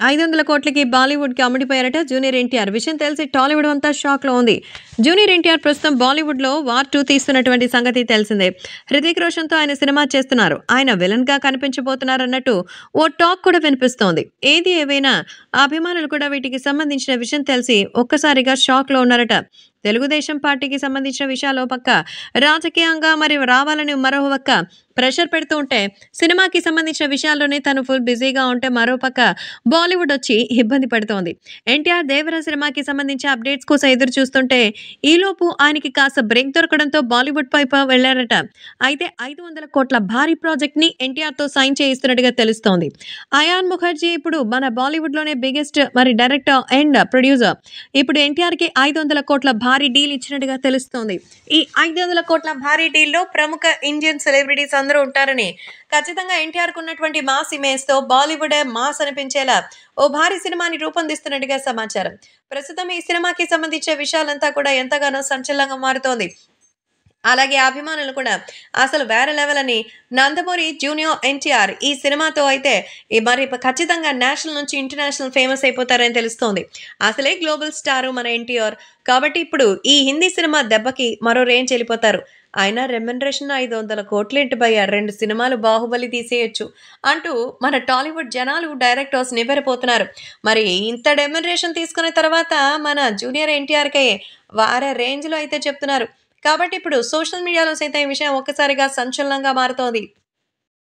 500 కోట్లకి బాలీవుడ్‌కి అమ్ముడిపోయారట జూనియర్ ఎన్టీఆర్. విషయం తెలిసి టాలీవుడ్ అంతా షాక్‌లో ఉంది. జూనియర్ ఎన్టీఆర్ ప్రస్తుతం బాలీవుడ్‌లో 'వార్ 2' తీస్తున్నటువంటి సంగతి తెలిసిందే. హృతిక్ రోషన్‌తో ఆయన సినిమా చేస్తున్నారు. ఆయన విలన్‌గా కనిపించబోతున్నారన్నట్టు ఓ టాక్ కూడా వినిపిస్తోంది. ఏది ఏవైనా అభిమానులు కూడా వీటికి సంబంధించిన విషయం తెలిసి ఒక్కసారిగా షాక్‌లో ఉన్నారట. తెలుగుదేశం పార్టీకి సంబంధించిన విషయాలు ఓ పక్క, రాజకీయంగా మరి రావాలని మరో పక్క ప్రెషర్ పెడుతూ ఉంటే, సినిమాకి సంబంధించిన విషయాల్లోనే తను ఫుల్ బిజీగా ఉంటే మరో పక్క బాలీవుడ్ వచ్చి ఇబ్బంది పడుతోంది. ఎన్టీఆర్ 'దేవర' సినిమాకి సంబంధించి అప్డేట్స్ కోసం ఎదురు చూస్తుంటే, ఈలోపు ఆయనకి కాస్త బ్రేక్ దొరకడంతో బాలీవుడ్ వైపు వెళ్లారట. అయితే 500 కోట్ల భారీ ప్రాజెక్ట్‌ని ఎన్టీఆర్‌తో సైన్ చేయిస్తున్నట్టుగా తెలుస్తోంది. అయాన్ ముఖర్జీ ఇప్పుడు మన బాలీవుడ్‌లోనే బిగ్గెస్ట్ మరి డైరెక్టర్ అండ్ ప్రొడ్యూసర్. ఇప్పుడు ఎన్టీఆర్‌కి 500 కోట్ల భారీ డీల్ ఇచ్చినట్టుగా తెలుస్తోంది. ఈ 500 కోట్ల భారీ డీల్‌లో ప్రముఖ ఇండియన్ సెలబ్రిటీస్ అందరూ ఉంటారని, ఖచ్చితంగా ఎన్టీఆర్‌కు ఉన్నటువంటి మాస్ ఇమేజ్‌తో బాలీవుడే మాస్ అనిపించేలా ఓ భారీ సినిమాని రూపొందిస్తున్నట్టుగా సమాచారం. ప్రస్తుతం ఈ సినిమాకి సంబంధించిన విషయాలంతా కూడా ఎంతగానో సంచలనంగా మారుతోంది. అలాగే అభిమానులు కూడా అసలు వేరే లెవెల్ అని. నందమూరి జూనియర్ ఎన్టీఆర్ ఈ సినిమాతో అయితే మరి ఖచ్చితంగా నేషనల్ నుంచి ఇంటర్నేషనల్ ఫేమస్ అయిపోతారని తెలుస్తోంది. అసలే గ్లోబల్ స్టార్ మన ఎన్టీఆర్. కాబట్టి ఇప్పుడు ఈ హిందీ సినిమా దెబ్బకి మరో రేంజ్ వెళ్ళిపోతారు. అయినా రెమ్యునరేషన్ 500 కోట్లేంటి భయ్యా, 2 సినిమాలు 'బాహుబలి' తీసేయొచ్చు అంటూ మన టాలీవుడ్ జనాలు, డైరెక్టర్స్ నివ్వెరపోతున్నారు. మరి ఇంత రెమ్యునరేషన్ తీసుకున్న తర్వాత మన జూనియర్ ఎన్టీఆర్‌కే వేరే రేంజ్‌లో అయితే చెప్తున్నారు. కాబట్టి ఇప్పుడు సోషల్ మీడియాలో సైతం ఈ విషయం ఒక్కసారిగా సంచలనంగా మారుతోంది.